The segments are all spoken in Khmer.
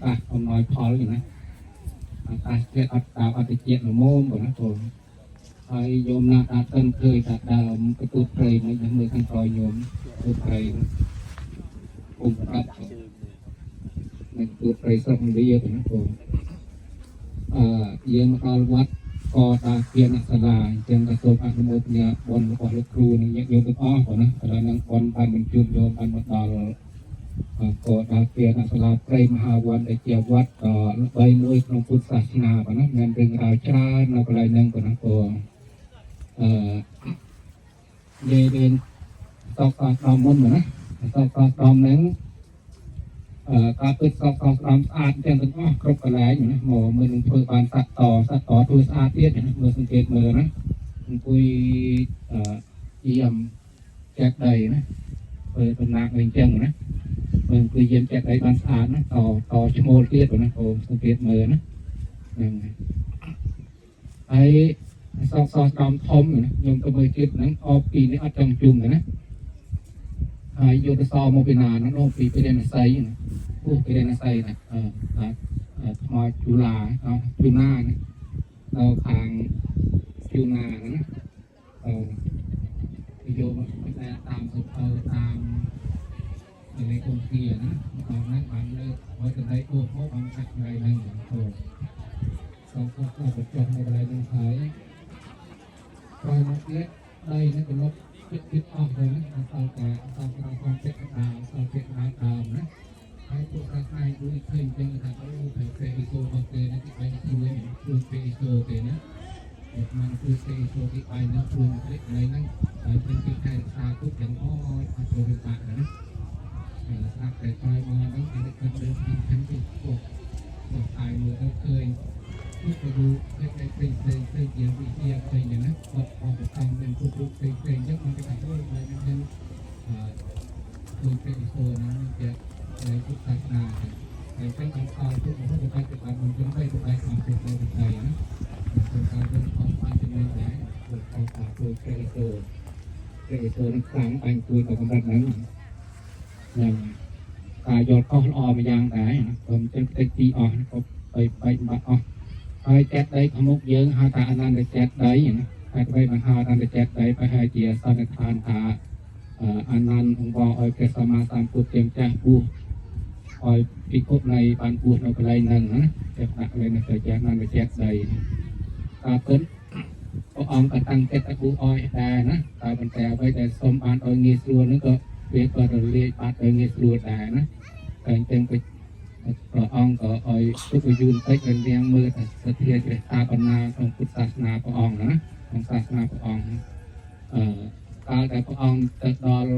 ta ông nói phò như này ta chết ở cái chuyện là mồm của nó thôi ai dôm na ta tân khơi ta đào cái tụt cây mấy những người thằng còi nhôm tụt cây cùng đặt mình tụt cây xong bây giờ của nó thôi yên alวัดก็ตาเพียนสลายจึงกระทบอนุโมทนาบนของลูกครูนี่โยมตัวอ้อก่อนนะแล้วนั่งบนปันบรรจุโยมปันมาต่อก็ตาเพียนสลายไตรมหาวันได้เกี่ยววัดต่อใบมวยของพุทธศาสนาก่อนนะเงินเรื่องราวชาติเราก็เลยนั่งก่อนนะก็เดินตอกตอมมุนเหมือนนะตอกตอมนั้นการเปิดสอบสอบสะอาดแจ้งถึงอ้อครบกระไรอยู่นะหมอมือหนึ่งเพื่อการตัดต่อตัวสะอาดเตี้ยนะมือสังเกตมือนะคุยเยี่ยมแจกใดนะเปิดเป็นนักเองจังนะมือคุยเยี่ยมแจกใดบานสะอาดนะต่อชั่วโมงเตี้ยนะโอ้สังเกตมือนะไอ้สอบตอมทอมนะยมกระเบื้องจิตนั้นออกปีนี้อัดจังจุ่มนะโยตซอโมปินานั้นโอ้ปีไปเรียนไซนะผู้ไปเรียนไซนะมาจุฬาจุน่านะเราทางจุน่านะโยมไปตามสุขตามในกรุงเทพนะตอนนั้นบางเรื่องไว้จะได้โอ้โหบางสักอะไรนั่งโอ้เราก็ประจบในอะไรนั่งขายพอมาเล็กได้นั่นเป็นลบคิดออกเลยนะเอาแต่ความเป็นดาวความเป็นดาวนะให้พวกเราใครดูเคยเป็นทางโอ้เผยเผยโซโอเคนะที่ไปที่เว้นคือเผยโซเนะมันคือเผยโซที่ไปนะคืออะไรนั่นเป็นที่ใครซาทุกอย่างอ้ออัตโนมัตินะสักแต่ตายมาแล้วเป็นการเดินทางทั้งที่พวกตายมือเราเคยที่ไปดูเคยเกี่ยววิทยาเคยอย่างนั้นพอไปทำเป็นทุกเคยยักมันไปทำด้วยอะไรนั่นคือเป็นโซนนั้นจะในพุทธศาสนาในเป็นการตายทุกคนจะไปปฏิบัติมันจะไม่ไปความเป็นใจนะเป็นการเรื่องของความเป็นใจโดยการตายโดยเคยโซนครั้งไปคุยกับกำลังนั้นอย่างการยอดข้อออกมาอย่างไรนะผมจะตีออกก็ไปบัดออกไปแจกได้ขมุกเยอะหาตาอนันต์ได้แจกได้นะไปมาหาอนันต์ได้แจกได้ไปให้เจียสันทานตาอนันต์องค์บอกเอาแกสมาสามปุตเตรียมแจกปูคอยพิคุในปานปูเราก็เลยนั่งนะแจกนักเลยนะแจกนั้นไปแจกได้ตาเปิ้ลก็ออมกันตั้งแจกตะปูอ้อยได้นะตาเป็นแต่ไปแต่สมอันอ้อยเงี้ยส่วนนั้นก็เวียก็เรียกปัดอ้อยเงี้ยส่วนได้นะแต่จังไปก็องก็อ้อยทุกยุนไปเป็นเรียงมือแต่สถียรตาปนาของพุทธศาสนาพระองค์นะของศาสนาพระองค์การแต่พระองค์จะดอล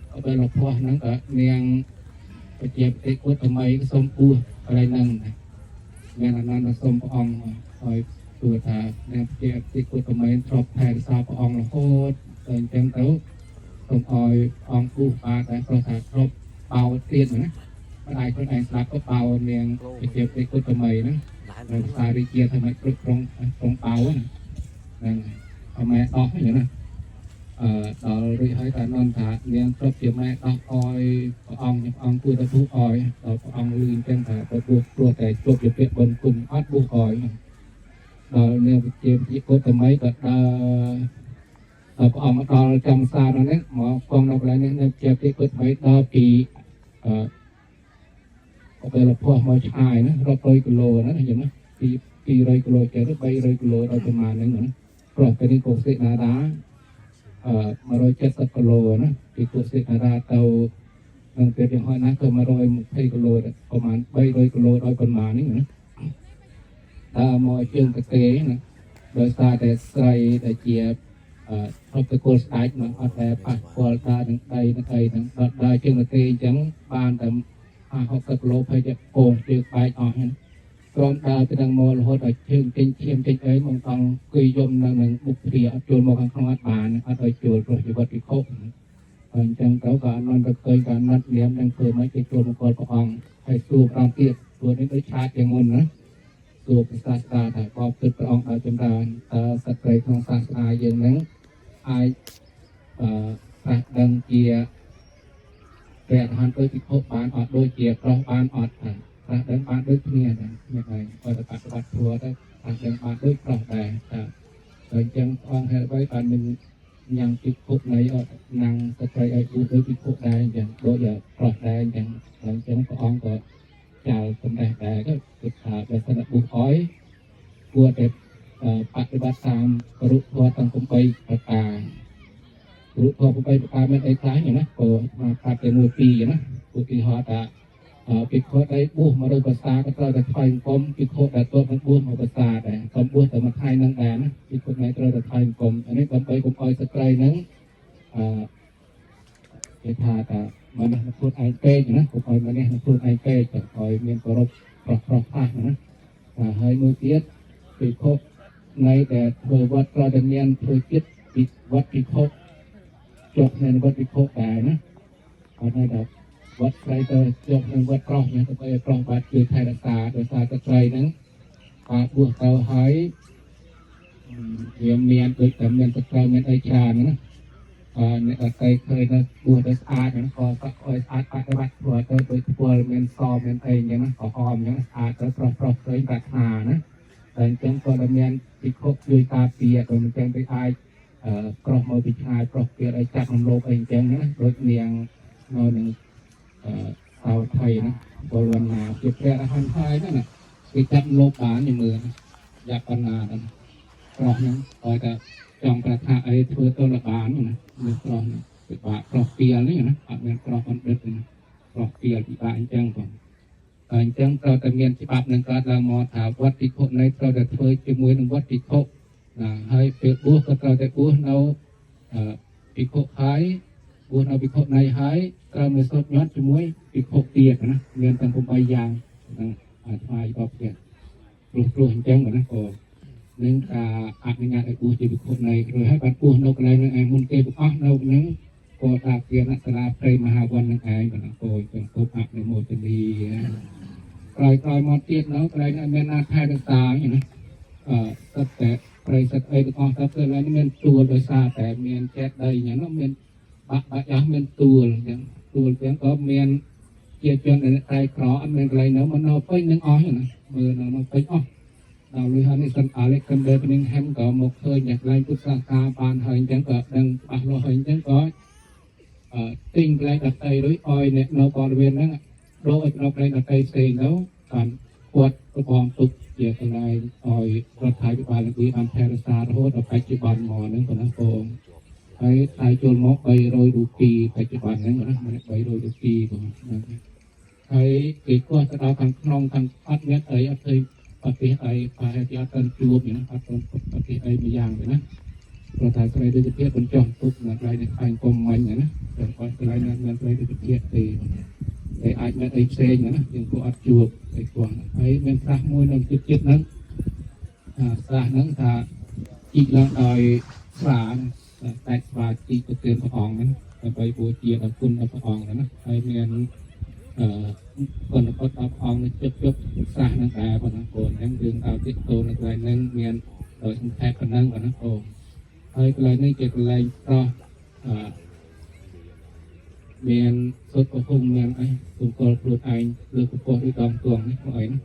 ก็เป็นหลวงพ่อนั้นก็เรียงไปเจ็บติกุทำไมก็สมปูอะไรนั่งเมื่อนั้นเราสมพระองค์อ้อยตัวตาเนี่ยเจ็บติกุทำไมทบแทนสาวพระองค์โคตรเป็นจังเต้าสมอ้อยองปูปาแต่ประสาททบเบาเตี้ยนะได้คนไหนสลับก็เป่าเนียงไปเจ็บไปกุดทำไมนะเราสายเกียร์ทำไมกรุบตรงเป่านั่นทำไมออกอย่างนั้นต่อเรื่อยๆแต่นอนขาเนียงครบเจ็บแม่ต้องคอยองพูดตะพูคอยต่อองลืมจังแต่ตัวตัวแต่จบจะเปลี่ยนบนกลุ่มอัดบุคอยต่อเนียงเจ็บที่กุดทำไมก็องต่อจำซานั่นเองหมอกองเราอะไรเนี่ยเจ็บที่กุดทำไมต่อปีเป็นเราพ่อมาชายนะเรา100 กิโลนะเห็นไหมปี100 กิโลแกได้100 กิโลเราประมาณนั้นเหมือนกรอบเป็นโกเซนาดามา170 กิโลนะปีโกเซนาดาเตาตั้งแต่ยังห้อยนะก็มา120 กิโลประมาณ300 กิโลโดยประมาณนี้นะตามอเชิงตะเกียนะโดยซาแต่ใส่แต่เจียบรถตะโกนสายมาเอาแต่ปัดคอตาทั้งใดทั้งได้เชิงตะเกียจังบานแต่60 กิโลไปจะโกงเชือกไปออกนะกรมดาวเป็นดังโมลโหดเชิงเชียมเอ้ยมองตังกุยยมนั่งหนึ่งบุกเพียโจรมองข้างวัดบานอัดโจรโปรยวัดที่คบจังเก่าการนอนเคยการนัดเลี้ยงดังเคยไม่จะโจรมองกรพระองค์ให้สู้ตามเกียรติตัวนี้ได้ชาติอย่างงนนะสู้ศาสนาแต่พอเกิดพระองค์เอาจำดานสัตย์ใจของศาสนาอย่างนั้นไอดังเกียแต่ทานโดยที่พบบานอดโดยเกียร์กรองบานอดพ ប្រាក់ដឹងបានដូចគ្នាដែរមានហើយបើតែបប្រតិបត្តិធัวទៅប្រាក់ដឹងបានដូចប្រោះដែរតែអញ្ចឹងអង្គហេតុអ្វីបាននឹងញ៉ាំពិភពនៃអត់ណាំងទៅឲ្យបួសដូចពិភពដែរអញ្ចឹងដូចប្រោះដែរអញ្ចឹងព្រះអង្គក៏ចាល់សម្ដេចដែរក៏គឺថាបើសិនបួសអោយគួរតែបប្រតិបត្តិតាមរូបធម៌ទាំង8ប្រការរូបធម៌8ប្រការមានអីខ្លះណាក៏មកប្រាប់តែមួយពីរណាឧទាហរណ៍ថាពិខុដែលបួសមករកភាសាក៏ត្រូវតែថ្វាយអង្គមពិខុដែលទោះមិនបួសមកភាសាដែរក៏បួសតែមួយថ្ងៃនឹងដែរណាពិខុដែលត្រូវតែថ្វាយអង្គមអានេះដើម្បីកុំឲ្យស្ត្រីហ្នឹងគេថាមិននេះខ្លួនឯងពេកណាកុំឲ្យមិននេះខ្លួនឯងពេកទៅឲ្យមានគោរពប្រោះខ្លះណាហើយមួយទៀតពិខុនៃដែលធ្វើវត្តត្រូវតែមានធ្វើចិត្តពីវត្តពិខុជាប់នៅវត្តពិខុដែរណាអត់ដល់វត្តស្រីទៅជាប់នឹងវត្តប្រុសយ៉ាងទៅឲ្យប្រុសបាទជួយថែរក្សាដោយសារតែស្រីហ្នឹងបួសទៅហើយវាមានដូចតែមានទឹកត្រូវមានអីច្រើនណាអ្នកអតីតឃើញទៅបួសទៅស្អាតហ្នឹងក៏ឲ្យស្អាតបប្រតិបត្តិព្រោះទៅដូចធ្វើមានសមានអីអញ្ចឹងណាក៏អមអញ្ចឹងស្អាតទៅប្រុសឃើញប្រាថ្នាណាតែអញ្ចឹងក៏មានពិខុជួយការពារក៏មិនចឹងទៅអាចក្រោះមកពីឆ្ងាយប្រុសពាក្យឲ្យចាត់រំលោភអីអញ្ចឹងណាដូចនាងនៅនឹងសៅថៃណាបលវណ្ណាជាព្រះអរហន្តហើយណាគេចាត់លោកបានnhưមើលយ៉ាប់បណ្ណាហ្នឹងប្រុសហ្នឹងឲ្យតែចង់ប្រាថ្នាអីធ្វើទៅលបានណាមើលប្រុសហ្នឹងពិបាកប្រុសពីលនេះណាអត់មានប្រុសបណ្ឌិតទេណាប្រុសពីលពិបាកអញ្ចឹងបងហើយអញ្ចឹងត្រូវតែមានច្បាប់នឹងកើតឡើងមកថាវត្តពិខុនៃត្រូវតែធ្វើជាមួយនឹងវត្តពិខុហើយពេលបួសក៏ត្រូវតែបួសនៅពិខុហើយបួសនៅពិខុនៃហើយត្រូវមកសូត្រញត្តជាមួយពិខុទៀតណាមានទាំង8យ៉ាងហ្នឹងថ្វាយបបទៀតព្រោះអញ្ចឹងណាក៏នឹងការអនុញ្ញាតឲ្យបួសជាពិខុនៃrồiហើយបានបួសនៅកន្លែងហ្នឹងឯងមុនគេបង្អស់នៅហ្នឹងក៏ថាជាអ្នកសាលាព្រៃមហាវ័នហ្នឹងឯងបានគោចំពោះអនុមោទនីក្រោយមកទៀតនៅកន្លែងមានអាថែរក្សាណាសិតតែព្រៃសិតអីទាំងអស់ទៅគឺឡើងមានទួលដោយសារតែមានចេតដីអញ្ចឹងមានបាក់យ៉ាងមានទួលអញ្ចឹងទាំងក៏មានជាជនដែលតែក្រអត់មានកន្លែងនៅមកនៅពេញនឹងអស់ណាមើលនៅពេញអស់ដល់លុយហើយនេះសិនអាឡេកឹមដេពីងហែមក៏មកឃើញតែកន្លែងពុទ្ធសាសនាបានហើយអញ្ចឹងក៏ដឹងច្បាស់លាស់ហើយអញ្ចឹងក៏ទិញកន្លែងដតីរួចឲ្យអ្នកនៅបរិវេណហ្នឹងដូរឲ្យនៅកន្លែងដតីផ្សេងទៅបានគាត់ក៏បងទុកជាកន្លែងឲ្យរដ្ឋាភិបាលនេះបានថែរក្សារហូតដល់បច្ចុប្បន្នមកហ្នឹងក៏ណាបងហើយថ្លៃចូលមក300រូពីបច្ចុប្បន្នហ្នឹងណា300រូពីបងហើយគេគាត់ទៅដល់ខាងក្នុងខាងអត់មានអីអត់ឃើញប្រទេសអីប្រហែលជាអត់ទាន់ជួបណាអត់ទាន់ប្រទេសអីមួយយ៉ាងទេណាព្រោះតែស្រីដូចជាបញ្ចុះទុកនៅកន្លែងនេះខាងគុំមិញណាតែគាត់កន្លែងណាមានស្រីដូចជាទេតែអាចមានអីផ្សេងណាយើងក៏អត់ជួបអីគាត់ហើយមានស្រះមួយនៅចិត្តហ្នឹងស្រះហ្នឹងថាជីកឡើងដោយស្រាតែស្វាជីកទៅទឿនព្រះអង្គហ្នឹងដើម្បីបូជាដល់គុណដល់ព្រះអង្គណាហើយមានគុណពុទ្ធដល់ព្រះអង្គនឹងជប់ស្រះហ្នឹងដែរបងប្អូនហ្នឹងរឿងដល់ទីតូននៅកន្លែងហ្នឹងមានដោយសង្ខេបប៉ុណ្ណឹងបងប្អូនហើយកន្លែងនេះជាកន្លែងប្រោះមានសុទ្ធប្រភពមានអីសង្គលខ្លួនឯងលើកកម្ពស់ឬដងទួងនេះមកអីណា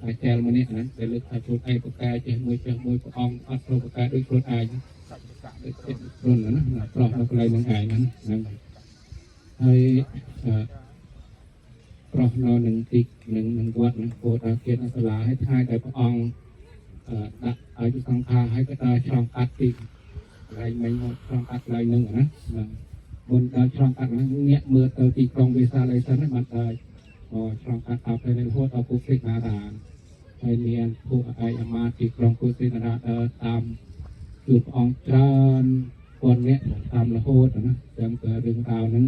អាចចែលម្នាក់ហ្នឹងដែលលើកថាខ្លួនឯងប្រកែចេះមួយព្រះអង្គអត់ប្រកែដូចខ្លួនឯងខ្លួនណាប្រោះនៅកន្លែងហ្នឹងឯងហ្នឹងហើយប្រោះនៅនឹងទីនឹងវត្តនឹងពោធិគារសាលាឲ្យថ្ងៃដែលព្រះអង្គដាក់ឲ្យសង្ឃាឲ្យក៏ដើរឆ្លងកាត់ទីកន្លែងមិញមកឆ្លងកាត់កន្លែងហ្នឹងណាមុនដើរឆ្លងកាត់ហ្នឹងងាកមើលទៅទីក្រុងវិសាលអីសិនណាបានដើរឆ្លងកាត់ទៅពេលនេះហួតដល់ពុទ្ធសេនារាហើយមានពួកឯកអាមាត្យទីក្រុងពុទ្ធសេនារាដើរតាមជួបព្រះអង្គច្រើនពាន់នាក់តាមរហូតណាចឹងក៏រឿងរ៉ាវហ្នឹង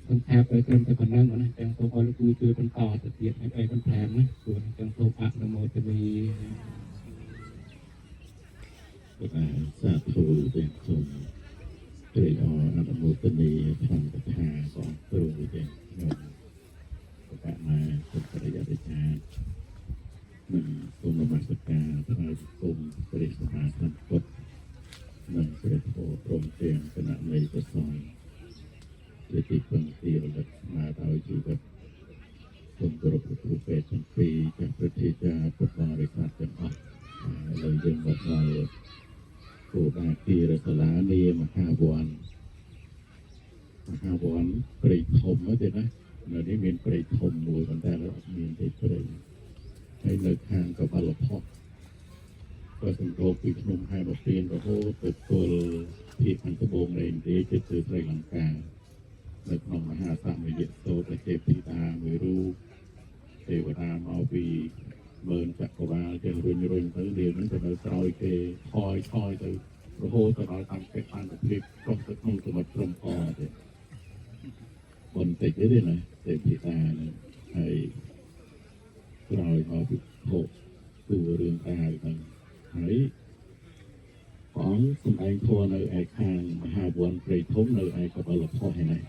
សង្ខេបទៅត្រឹមតែប៉ុណ្ណឹងណាចឹងសូមឲ្យលោកគ្រូជួយបន្តទៅទៀតឲ្យបន្ថែមណាព្រោះចឹងសូមអនុមោទនីសាធុទាំងសូមត្រេកអរអនុមោទនីក្នុងកថាของគ្រូទាំងខ្ញុំប្រកាសមកពុទ្ធរិយរិយានិងសូមនមស្ការថ្វាយបង្គំព្រះសម្មាសម្ពុទ្ធនិងព្រះធម៌ព្រមទាំងគណៈនៃព្រះសង្ឃជាទីពឹងទីរលឹកមកដោយជីវិតសូម គោរពគ្រូពេទ្យទាំងពីរจากប្រតិចាពុទ្ធបរិស័ទទាំងអស់លើយើងមកដល់គោលការណ៍ទីរសាលានាមហាវ័នព្រៃធំទេណានៅនេះមានព្រៃធំមួយប៉ុន្តែអត់មានទេព្រៃហើយនៅខាងកបលផុសក៏សង្កោពីភ្នំហែបពៀនរហូតទៅទល់ពីខាងត្បូងនៃឥណ្ឌាជិតទៅស្រីលង្កានៅក្នុងមហាសមយៈសូត្រទេពធីតាមួយរូបទេវតាមកពីមើលចក្រវាលទាំងរុញទៅរៀងហ្នឹងទៅនៅក្រោយគេថយទៅរហូតទៅដល់តាមពេទ្យបានទៅព្រៀបចុះទៅក្នុងសមុទ្រព្រំកទេបន្តិចទេណាទេពធីតាហ្នឹងហើយក្រោយមកពីភពគឺរឿងតាហ្នឹងហើយព្រះអង្គសម្ដែងធម៌នៅឯខាងមហាវ័នព្រៃធំនៅឯកបលផុសឯណា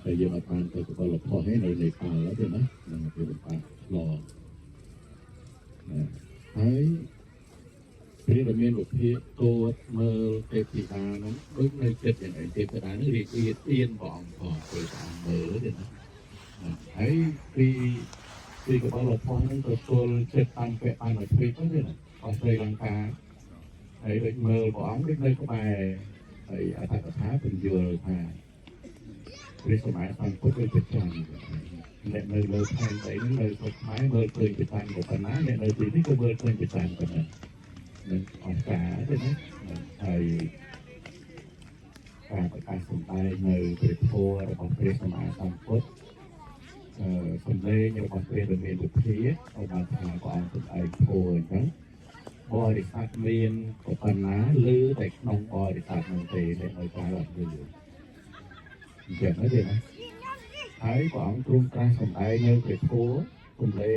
តែយើងអត់បានទៅកបលផុសឯនៅនេប៉ាល់ទេណានៅពីបាក់ឡហើយព្រះរាមាវិភាគគោតមើលទេពធីតាហ្នឹងដូចនៅចិត្តយ៉ាងឯទេពធីតាហ្នឹងរៀបទៀនព្រះអង្គផងពេលព្រះអង្គមើលទេណាហើយពីកបលផុសហ្នឹងទៅទល់ចិត្តតាមពាក់បានមកព្រៀបទៅណាអស្ចារ្យលង្កាហើយដូចមើលព្រះអង្គដូចនៅក្បែរហើយអត្ថកថាពន្យល់ថាព្រះសម្មាសម្ពុទ្ធដូចប្រចាំអ្នកនៅលើផែនដីនេះនៅស្រុកខ្មែរមើលឃើញប្រចាំប៉ុណ្ណាអ្នកនៅទីនេះក៏មើលឃើញប្រចាំប៉ុណ្ណានឹងអស្ចារ្យទេណាហើយការប្រកាសសម្ដែងនៅព្រះធម៌របស់ព្រះសម្មាសម្ពុទ្ធសម្លេងរបស់ព្រះរាមាវិភាគឲ្យបានថាព្រះអង្គសម្ដែងធម៌អញ្ចឹងបរិស័ទមានប៉ុណ្ណាឬតែក្នុងបរិស័ទនោះទេអ្នកនៅក្រៅអត់ឮអញ្ចឹងទេណាហើយព្រះអង្គទ្រង់ត្រាស់សម្ដែងនៅព្រះធម៌សម្លេង